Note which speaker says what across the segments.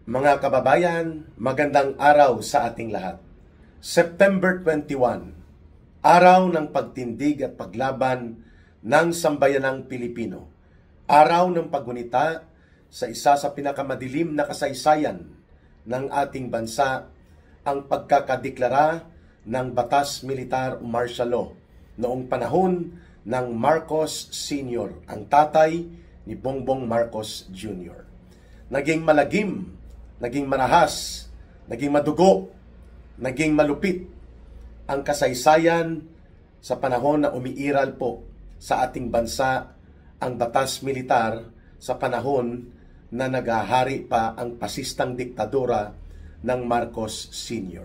Speaker 1: Mga kababayan, magandang araw sa ating lahat. September 21, araw ng pagtindig at paglaban ng sambayanang Pilipino. Araw ng paggunita sa isa sa pinakamadilim na kasaysayan ng ating bansa, ang pagkakadeklara ng Batas Militar o Martial Law noong panahon ng Marcos Sr., ang tatay ni Bongbong Marcos Jr. Naging malagim, naging marahas, naging madugo, naging malupit ang kasaysayan sa panahon na umiiral po sa ating bansa ang batas militar sa panahon na naghahari pa ang pasistang diktadura ng Marcos Sr.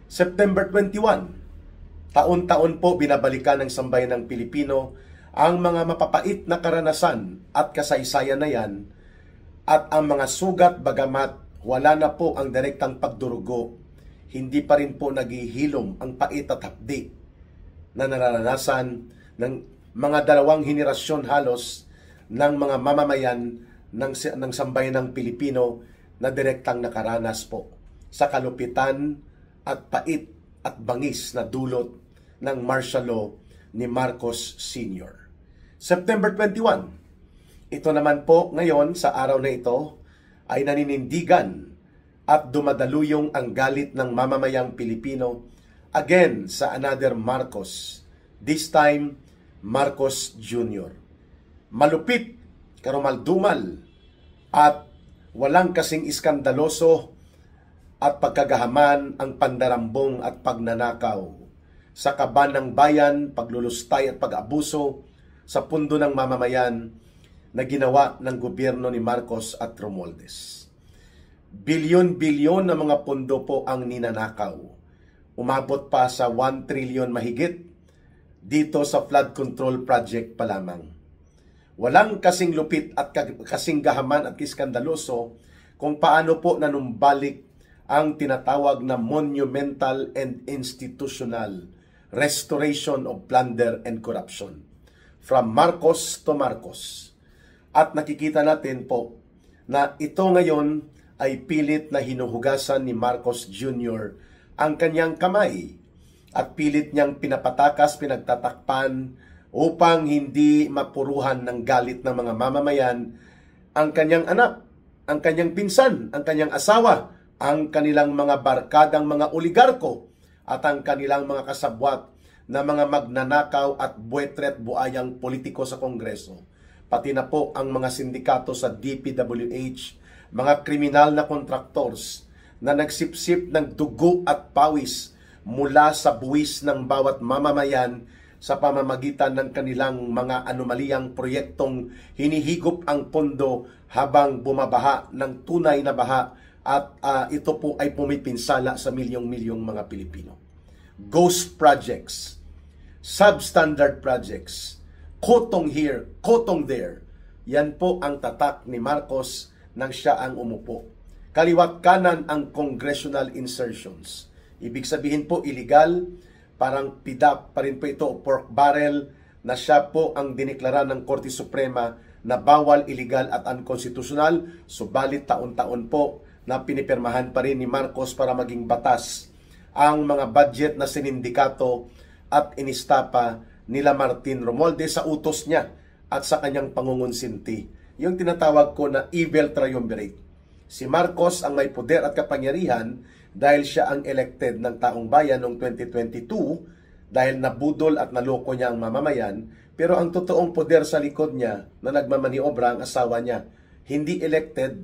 Speaker 1: September 21, taon-taon po binabalikan ng sambayan ng Pilipino ang mga mapapait na karanasan at kasaysayan na yan at ang mga sugat bagamat wala na po ang direktang pagdurugo, hindi pa rin po naghihilom ang pait at hapdi na nararanasan ng mga dalawang henerasyon halos ng mga mamamayan ng sambayan ng Pilipino na direktang nakaranas po sa kalupitan at pait at bangis na dulot ng martial law ni Marcos Sr. September 21, ito naman po ngayon sa araw na ito ay naninindigan at dumadaluyong ang galit ng mamamayang Pilipino again sa another Marcos, this time Marcos Jr. Malupit, karumaldumal at walang kasing iskandaloso at pagkagahaman ang pandarambong at pagnanakaw sa kaban ng bayan, paglulustay at pag-abuso sa pundo ng mamamayan na ginawa ng gobyerno ni Marcos at Romualdez. Bilyon-bilyon na mga pondo po ang ninanakaw. Umabot pa sa 1 trillion mahigit dito sa flood control project pa lamang. Walang kasing lupit at kasing gahaman at iskandaloso kung paano po nanumbalik ang tinatawag na monumental and institutional restoration of plunder and corruption from Marcos to Marcos. At nakikita natin po na ito ngayon ay pilit na hinuhugasan ni Marcos Jr. ang kanyang kamay at pilit niyang pinapatakas, pinagtatakpan upang hindi mapuruhan ng galit ng mga mamamayan ang kanyang anak, ang kanyang pinsan, ang kanyang asawa, ang kanilang mga barkadang mga oligarko at ang kanilang mga kasabwat na mga magnanakaw at buwetret buayang politiko sa Kongreso. Pati na po ang mga sindikato sa DPWH, mga kriminal na contractors na nagsipsip ng dugo at pawis mula sa buwis ng bawat mamamayan sa pamamagitan ng kanilang mga anomaliyang proyektong hinihigop ang pondo habang bumabaha ng tunay na baha at ito po ay pumipinsala sa milyong-milyong mga Pilipino. Ghost projects, substandard projects, kotong here, kotong there. Yan po ang tatak ni Marcos nang siya ang umupo. Kaliwat kanan ang congressional insertions. Ibig sabihin po illegal, parang PIDAP pa rin po ito, pork barrel, na siya po ang diniklara ng Korte Suprema na bawal, illegal at unconstitutional. Subalit taon-taon po na pinipirmahan pa rin ni Marcos para maging batas ang mga budget na sinindikato at inistapa nila Martin Romualdez sa utos niya at sa kanyang pangungunsinti. Yung tinatawag ko na evil triumvirate. Si Marcos ang may poder at kapangyarihan dahil siya ang elected ng taong bayan noong 2022 dahil nabudol at naloko niya ang mamamayan, pero ang totoong poder sa likod niya na nagmamaniobra ang asawa niya. Hindi elected,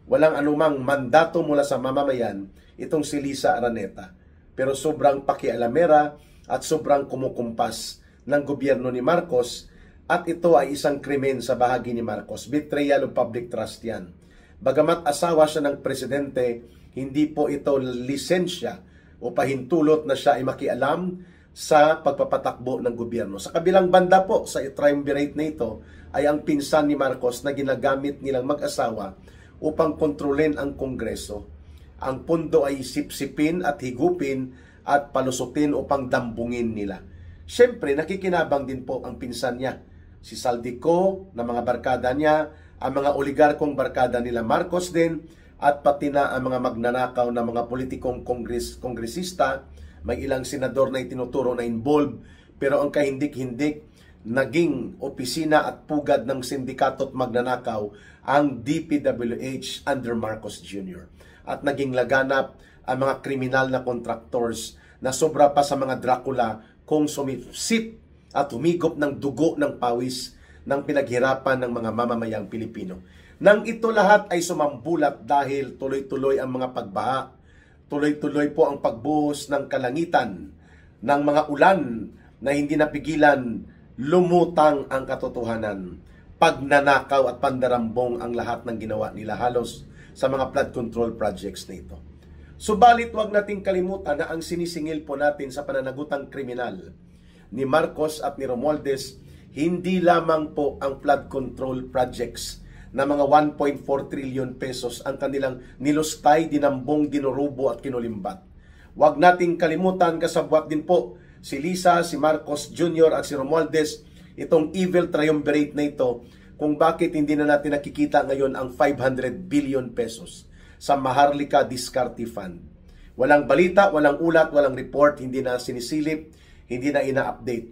Speaker 1: walang anumang mandato mula sa mamamayan itong si Lisa Araneta. Pero sobrang pakialamera at sobrang kumukumpas ng gobyerno ni Marcos at ito ay isang krimen sa bahagi ni Marcos. Betrayal of public trust yan. Bagamat asawa siya ng presidente, hindi po ito lisensya o pahintulot na siya ay makialam sa pagpapatakbo ng gobyerno. Sa kabilang banda po, sa triumvirate na ito, ay ang pinsan ni Marcos na ginagamit nilang mag-asawa upang kontrolin ang Kongreso. Ang pundo ay sipsipin at higupin at palusutin upang dambungin nila. Siyempre, nakikinabang din po ang pinsan niya, si Saldico, na mga barkada niya, ang mga oligarkong barkada nila Marcos din, at pati na ang mga magnanakaw na mga politikong kongresista. May ilang senador na itinuturo na involved, pero ang kahindik-hindik, naging opisina at pugad ng sindikato at magnanakaw ang DPWH under Marcos Jr. At naging laganap ang mga kriminal na contractors na sobra pa sa mga Dracula kung sumipsip at humigop ng dugo ng pawis ng pinaghirapan ng mga mamamayang Pilipino. Nang ito lahat ay sumambulat dahil tuloy-tuloy ang mga pagbaha, tuloy-tuloy po ang pagbuhos ng kalangitan ng mga ulan na hindi napigilan, lumutang ang katotohanan. Pagnanakaw at pandarambong ang lahat ng ginawa nila halos sa mga flood control projects na ito. Subalit wag nating kalimutan na ang sinisingil po natin sa pananagutang kriminal ni Marcos at ni Romualdez, hindi lamang po ang flood control projects na mga 1.4 trillion pesos ang kanilang nilustay, dinambong, dinurubo at kinulimbat. Wag nating kalimutan, kasabwat din po si Lisa, si Marcos Jr. at si Romualdez, itong evil triumvirate na ito, kung bakit hindi na natin nakikita ngayon ang 500 billion pesos sa Maharlika Diskarte Fund. Walang balita, walang ulat, walang report, hindi na sinisilip, hindi na ina-update.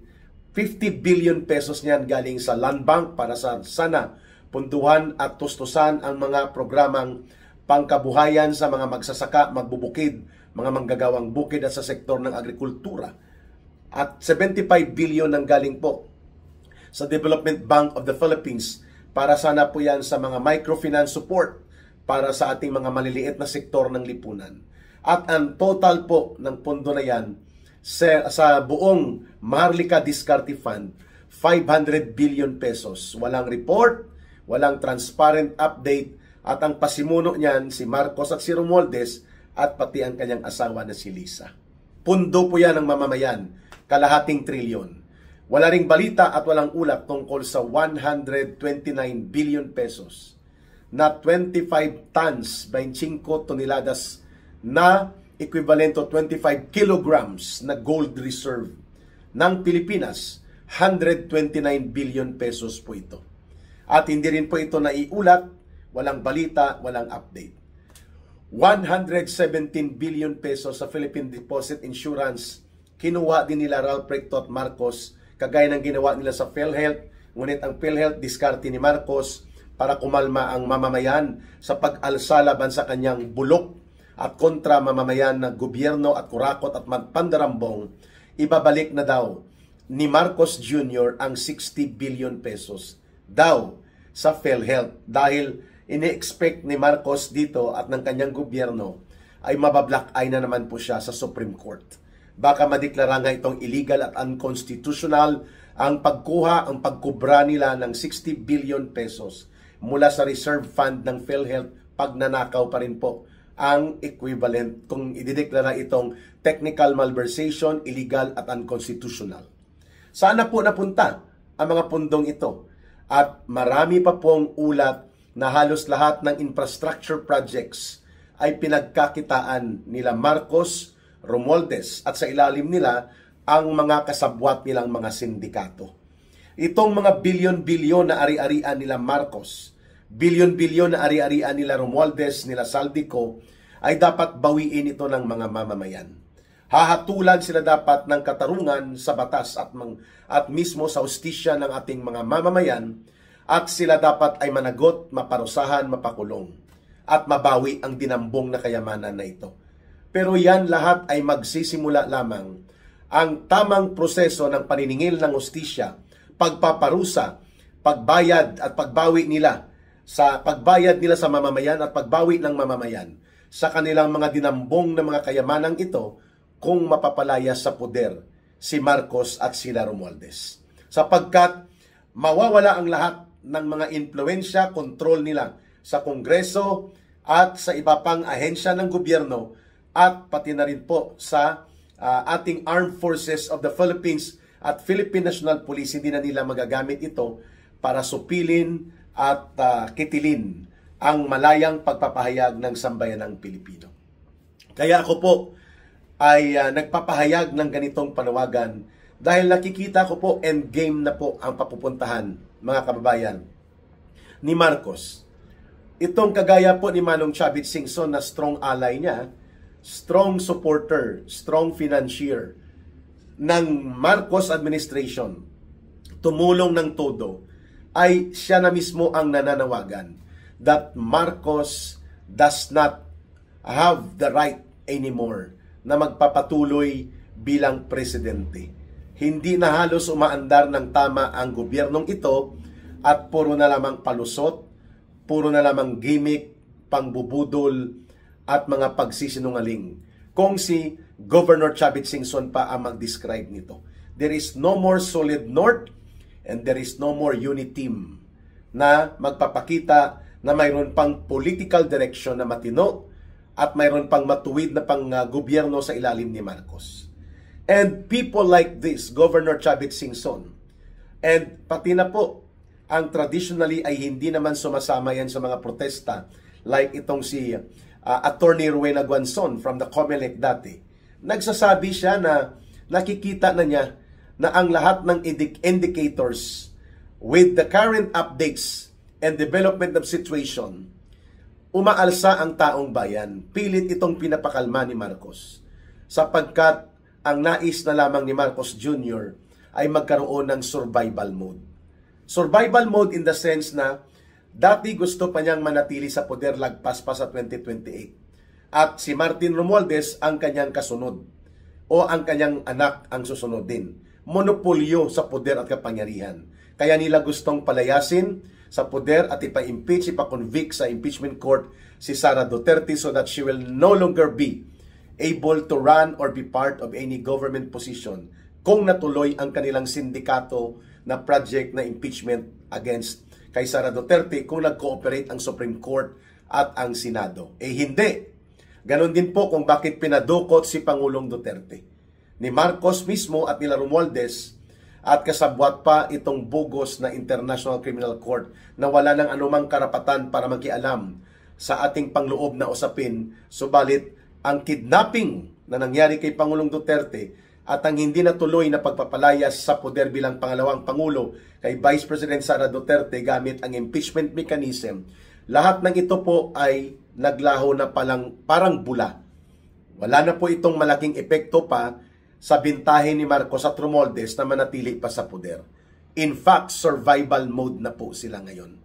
Speaker 1: 50 billion pesos niyan galing sa Land Bank para sa sana puntuhan at tustusan ang mga programang pangkabuhayan sa mga magsasaka, magbubukid, mga manggagawang bukid at sa sektor ng agrikultura. At 75 billion ang galing po sa Development Bank of the Philippines para sana po yan sa mga microfinance support para sa ating mga maliliit na sektor ng lipunan. At ang total po ng pondo na yan sa buong Maharlika Diskarte Fund, 500 billion pesos. Walang report, walang transparent update, at ang pasimuno niyan si Marcos at si Romualdez at pati ang kanyang asawa na si Lisa. Pundo po yan ng mamamayan, kalahating trilyon. Wala ring balita at walang ulat tungkol sa 129 billion pesos na 25 tons, 25 toneladas na equivalent to 25 kilograms na gold reserve ng Pilipinas. 129 billion pesos po ito. At hindi rin po ito naiulat, walang balita, walang update. 117 billion pesos sa Philippine Deposit Insurance, kinuha din nila Ralph Recto at Marcos, kagaya ng ginawa nila sa PhilHealth, ngunit ang PhilHealth diskarte ni Marcos para kumalma ang mamamayan sa pag-alsa laban sa kanyang bulok at kontra mamamayan na gobyerno at kurakot at pandarambong. Ibabalik na daw ni Marcos Jr. ang 60 billion pesos daw sa PhilHealth dahil ini-expect ni Marcos dito at ng kanyang gobyerno ay mabablock eye na naman po siya sa Supreme Court. Baka madeklara nga itong illegal at unconstitutional ang pagkuha, ang pagkubra nila ng 60 billion pesos mula sa reserve fund ng PhilHealth. Pagnanakaw pa rin po ang equivalent kung idideklara itong technical malversation, illegal at unconstitutional. Saan na po napunta ang mga pundong ito? At marami pa pong ulat na halos lahat ng infrastructure projects ay pinagkakitaan nila Marcos, Romualdez at sa ilalim nila ang mga kasabwat nilang mga sindikato. Itong mga bilyon-bilyon na ari-arian nila Marcos, bilyon-bilyon na ari-arian nila Romualdez, nila Saldico, ay dapat bawiin ito ng mga mamamayan. Hahatulan sila dapat ng katarungan sa batas at mismo sa hustisya ng ating mga mamamayan, at sila dapat ay managot, maparusahan, mapakulong at mabawi ang dinambong na kayamanan na ito. Pero yan lahat ay magsisimula lamang ang tamang proseso ng paniningil ng hustisya, pagpaparusa, pagbayad at pagbawi nila sa mamamayan at pagbawi ng mamamayan sa kanilang mga dinambong na mga kayamanang ito kung mapapalaya sa poder si Marcos at sila Romualdez. Sapagkat mawawala ang lahat ng mga impluwensya, kontrol nila sa Kongreso at sa iba pang ahensya ng gobyerno at pati na rin po sa ating Armed Forces of the Philippines at Philippine National Police. Hindi na nila magagamit ito para supilin at kitilin ang malayang pagpapahayag ng sambayanang Pilipino. Kaya ako po ay nagpapahayag ng ganitong panawagan dahil nakikita ko po endgame na po ang papupuntahan, mga kababayan, ni Marcos. Itong kagaya po ni Manong Chavit Singson na strong ally niya, strong supporter, strong financier ng Marcos administration, tumulong ng todo, ay siya na mismo ang nananawagan that Marcos does not have the right anymore na magpapatuloy bilang presidente. Hindi na halos umaandar ng tama ang gobyernong ito at puro na lamang palusot, puro na lamang gimmick, pangbubudol at mga pagsisinungaling. Kung si Governor Chavit Singson pa ang mag-describe nito. There is no more solid north and there is no more unit team na magpapakita na mayroon pang political direction na matino at mayroon pang matuwid na pang gobyerno sa ilalim ni Marcos. And people like this, Governor Chavit Singson, and pati na po, ang traditionally ay hindi naman sumasama yan sa mga protesta like itong si Attorney Rowena Guanzon from the COMELEC dati. Nagsasabi siya na nakikita na niya na ang lahat ng indicators with the current updates and development of situation, umaalsa ang taong bayan. Pilit itong pinapakalma ni Marcos sapagkat ang nais na lamang ni Marcos Jr. ay magkaroon ng survival mode. Survival mode in the sense na dati gusto pa niyang manatili sa poder lagpas pa sa 2028. At si Martin Romualdez ang kanyang kasunod o ang kanyang anak ang susunod din. Monopolyo sa poder at kapangyarihan. Kaya nila gustong palayasin sa poder at ipa-impeach, ipa-convict sa impeachment court si Sara Duterte so that she will no longer be able to run or be part of any government position kung natuloy ang kanilang sindikato na project na impeachment against kay Sara Duterte kung nag-cooperate ang Supreme Court at ang Senado. Hindi. Ganon din po kung bakit pinadukot si Pangulong Duterte. Ni Marcos mismo at nila Romualdez at kasabwat pa itong bugos na International Criminal Court na wala ng anumang karapatan para makialam sa ating pangloob na usapin. Subalit, ang kidnapping na nangyari kay Pangulong Duterte at ang hindi natuloy na pagpapalayas sa poder bilang pangalawang Pangulo kay Vice President Sara Duterte gamit ang impeachment mechanism, lahat ng ito po ay naglaho na parang bula. Wala na po itong malaking epekto pa sa bintahe ni Marcos at Romualdez na manatili pa sa poder. In fact, survival mode na po sila ngayon.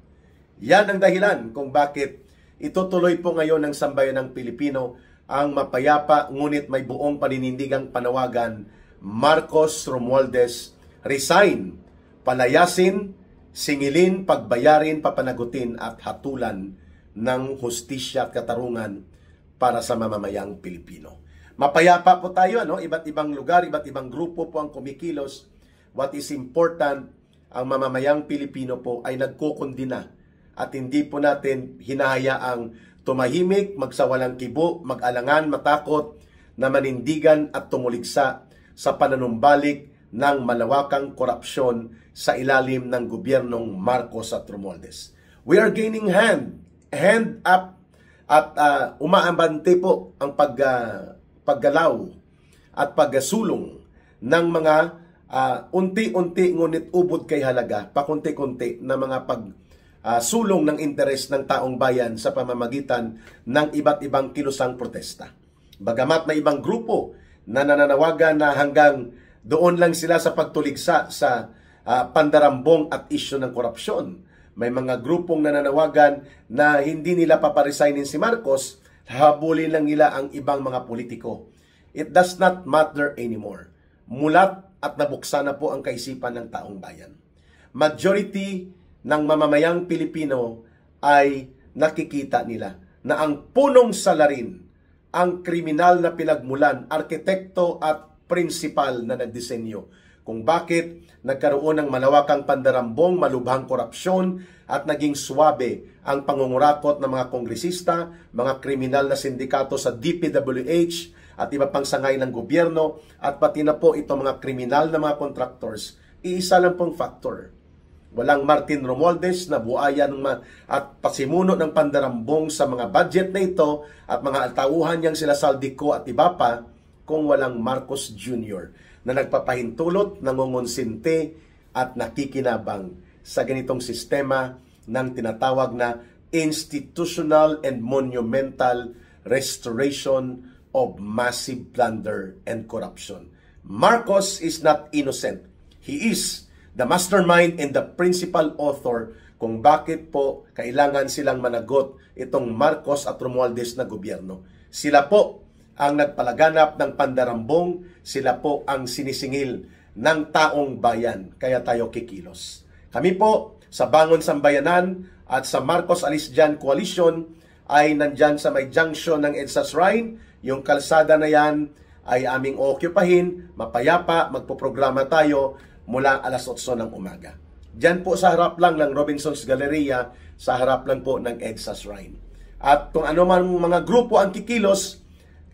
Speaker 1: Yan ang dahilan kung bakit itutuloy po ngayon ng sambayan ng Pilipino ang mapayapa ngunit may buong paninindigang panawagan, Marcos, Romualdez, resign, palayasin, singilin, pagbayarin, papanagutin at hatulan ng hustisya at katarungan para sa mamamayang Pilipino. Mapayapa po tayo, iba't ibang lugar, iba't ibang grupo po ang kumikilos. What is important, ang mamamayang Pilipino po ay nagkukundina at hindi po natin hinahayaang tumahimik, magsawalang kibo, mag-alangan, matakot na manindigan at tumuligsa sa pananumbalik ng malawakang korupsyon sa ilalim ng gobyernong Marcos at Romualdez. We are gaining hand up at umaambante po ang paggalaw at pagsulong ng mga unti-unti ngunit ubod kay halaga, pakunti-kunti na mga sulong ng interes ng taong bayan sa pamamagitan ng iba't ibang kilusang protesta. Bagamat may ibang grupo na nananawagan na hanggang doon lang sila sa pagtuligsa sa pandarambong at isyu ng korupsyon. May mga grupong nananawagan na hindi nila paparesignin si Marcos, habulin lang nila ang ibang mga politiko. It does not matter anymore. Mulat at nabuksan na po ang kaisipan ng taong bayan. Majority ng mamamayang Pilipino ay nakikita nila na ang punong salarin, ang kriminal na pinagmulan, arkitekto at prinsipal na nagdisenyo kung bakit nagkaroon ng malawakang pandarambong, malubhang korupsyon at naging swabe ang pangungurakot ng mga kongresista, mga kriminal na sindikato sa DPWH at iba pang sangay ng gobyerno at pati na po itong mga kriminal na mga contractors. Iisa lang pong factor. Walang Martin Romualdez na buhayan at pasimuno ng pandarambong sa mga budget na ito at mga altauhan niyang sila Saldico at iba pa kung walang Marcos Jr. na nagpapahintulot, nangungonsinti at nakikinabang sa ganitong sistema ng tinatawag na institutional and monumental restoration of massive plunder and corruption. Marcos is not innocent. He is the mastermind and the principal author kung bakit po kailangan silang managot itong Marcos at Romualdez na gobyerno. Sila po ang nagpalaganap ng pandarambong, sila po ang sinisingil ng taong bayan, kaya tayo kikilos. Kami po sa Bangon Sambayanan at sa Marcos Alis Dyan Coalition ay nandyan sa may junction ng EDSA Shrine. Yung kalsada na yan ay aming occupyhin, mapayapa, magpoprograma tayo mula alas 8 ng umaga. Diyan po sa harap lang ng Robinson's Galleria, sa harap lang po ng EDSA Shrine. At kung ano man mga grupo ang kikilos,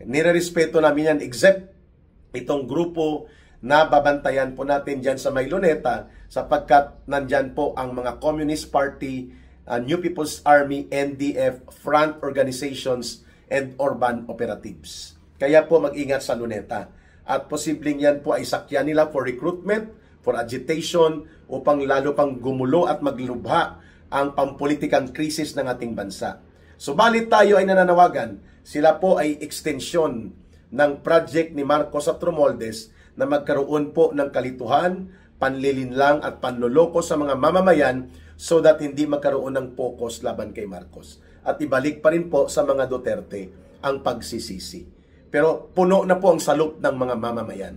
Speaker 1: nirerespeto namin yan, except itong grupo na babantayan po natin dyan sa may Luneta, sapagkat nandyan po ang mga Communist Party, New People's Army, NDF, front organizations, and urban operatives. Kaya po mag-ingat sa Luneta. At posibleng yan po ay sakyan nila for recruitment, for agitation, upang lalo pang gumulo at maglubha ang pampolitikang krisis ng ating bansa. Subalit tayo ay nananawagan, sila po ay ekstensyon ng project ni Marcos at Romualdez na magkaroon po ng kalituhan, panlilinlang at panloloko sa mga mamamayan so that hindi magkaroon ng focus laban kay Marcos. At ibalik pa rin po sa mga Duterte ang pagsisisi. Pero puno na po ang salop ng mga mamamayan.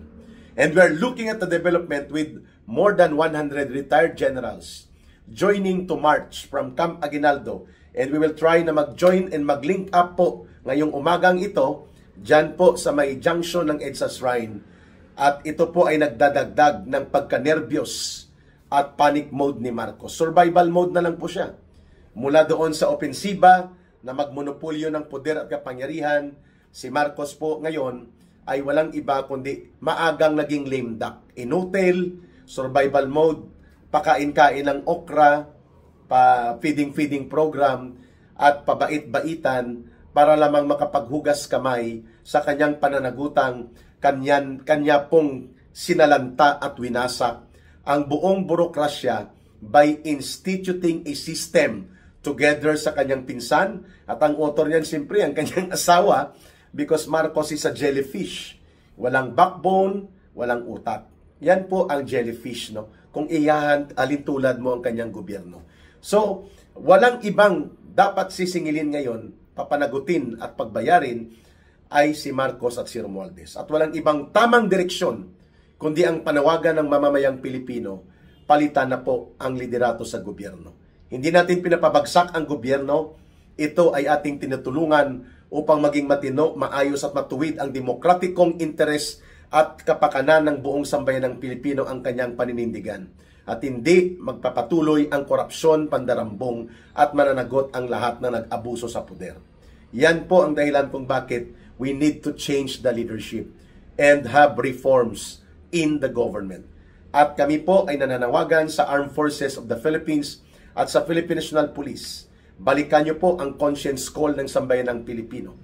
Speaker 1: And we're looking at the development with more than 100 retired generals joining to march from Camp Aguinaldo. And we will try na mag-join and mag-link up po ngayong umagang ito dyan po sa may junction ng EDSA Shrine. At ito po ay nagdadagdag ng pagka-nervyos at panic mode ni Marcos. Survival mode na lang po siya. Mula doon sa opensiba na magmonopolyo ng poder at kapangyarihan, si Marcos po ngayon ay walang iba kundi maagang naging lame duck. Inutil, survival mode, pakain-kain ng okra, pa-feeding program, at pabait-baitan para lamang makapaghugas kamay sa kanyang pananagutang kanya pong sinalanta at winasak ang buong burokrasya by instituting a system together sa kanyang pinsan. At ang author niyan siyempre ang kanyang asawa, because Marcos is a jellyfish. Walang backbone, walang utak. Yan po ang jellyfish, no? Kung alintulad mo ang kanyang gobyerno. So, walang ibang dapat sisingilin ngayon, papanagutin at pagbayarin ay si Marcos at si Romualdez. At walang ibang tamang direksyon, kundi ang panawagan ng mamamayang Pilipino, palitan na po ang liderato sa gobyerno. Hindi natin pinapabagsak ang gobyerno, ito ay ating tinutulungan upang maging matino, maayos at matuwid ang demokratikong interes at kapakanan ng buong sambayan ng Pilipino ang kanyang paninindigan. At hindi magpapatuloy ang korupsyon, pandarambong at mananagot ang lahat na nag-abuso sa poder. Yan po ang dahilan kung bakit we need to change the leadership and have reforms in the government. At kami po ay nananawagan sa Armed Forces of the Philippines at sa Philippine National Police. Balikan niyo po ang conscience call ng sambayan ng Pilipino.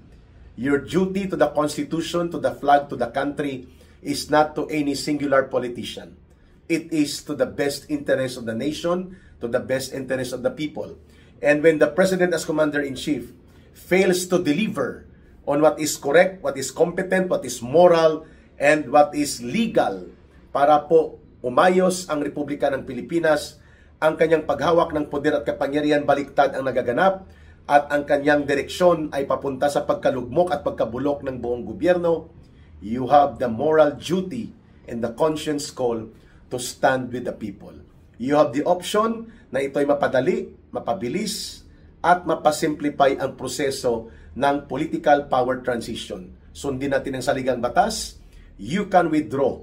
Speaker 1: Your duty to the Constitution, to the flag, to the country is not to any singular politician. It is to the best interest of the nation, to the best interest of the people. And when the President as Commander-in-Chief fails to deliver on what is correct, what is competent, what is moral, and what is legal para po umayos ang Republika ng Pilipinas, ang kanyang paghawak ng poder at kapangyarihan baliktad ang nagaganap, at ang kanyang direksyon ay papunta sa pagkalugmok at pagkabulok ng buong gobyerno, you have the moral duty and the conscience call to stand with the people. You have the option na ito'y mapadali, mapabilis, at mapasimplify ang proseso ng political power transition. Sundin natin ang saligang batas. You can withdraw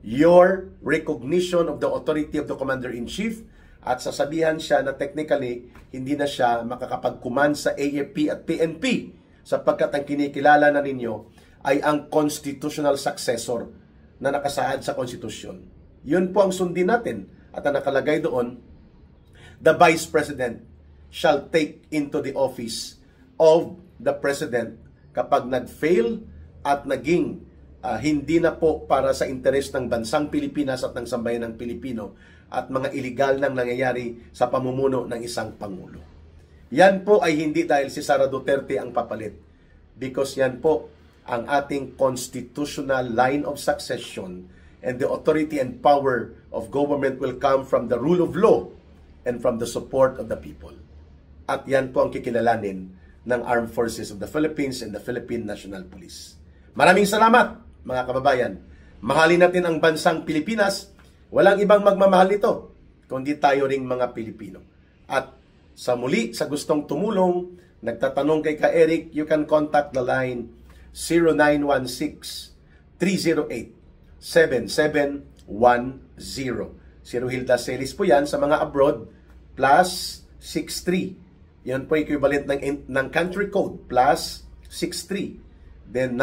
Speaker 1: your recognition of the authority of the Commander-in-Chief at sasabihan siya na technically hindi na siya makakapag-command sa AFP at PNP sapagkat ang kinikilala na ninyo ay ang constitutional successor na nakasaad sa konstitusyon. Yun po ang sundin natin at ang nakalagay doon, the Vice President shall take into the office of the President kapag nag-fail at naging hindi na po para sa interes ng bansang Pilipinas at ng sambayan ng Pilipino at mga iligal nang nangyayari sa pamumuno ng isang Pangulo. Yan po ay hindi dahil si Sara Duterte ang papalit. Because yan po ang ating constitutional line of succession, and the authority and power of government will come from the rule of law and from the support of the people. At yan po ang kikilalanin ng Armed Forces of the Philippines and the Philippine National Police. Maraming salamat mga kababayan. Mahalin natin ang bansang Pilipinas. Walang ibang magmamahal nito kundi tayo ring mga Pilipino. At sa muli, sa gustong tumulong, nagtatanong kay Ka Eric, you can contact the line 0916-308-7710. Si Rohilda Celis po yan sa mga abroad, plus 63. Yan po equivalent ng country code, plus 63. Then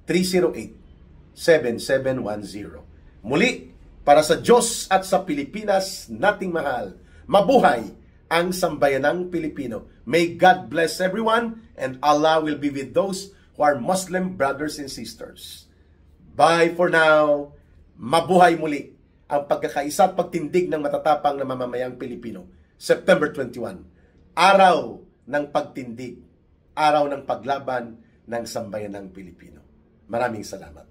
Speaker 1: 916-308-7710. Muli, para sa Diyos at sa Pilipinas nating mahal, mabuhay ang sambayanang Pilipino. May God bless everyone, and Allah will be with those who are Muslim brothers and sisters. Bye for now. Mabuhay muli ang pagkakaisa at pagtindig ng matatapang na mamamayang Pilipino. September 21, araw ng pagtindig, araw ng paglaban ng sambayanang Pilipino. Maraming salamat.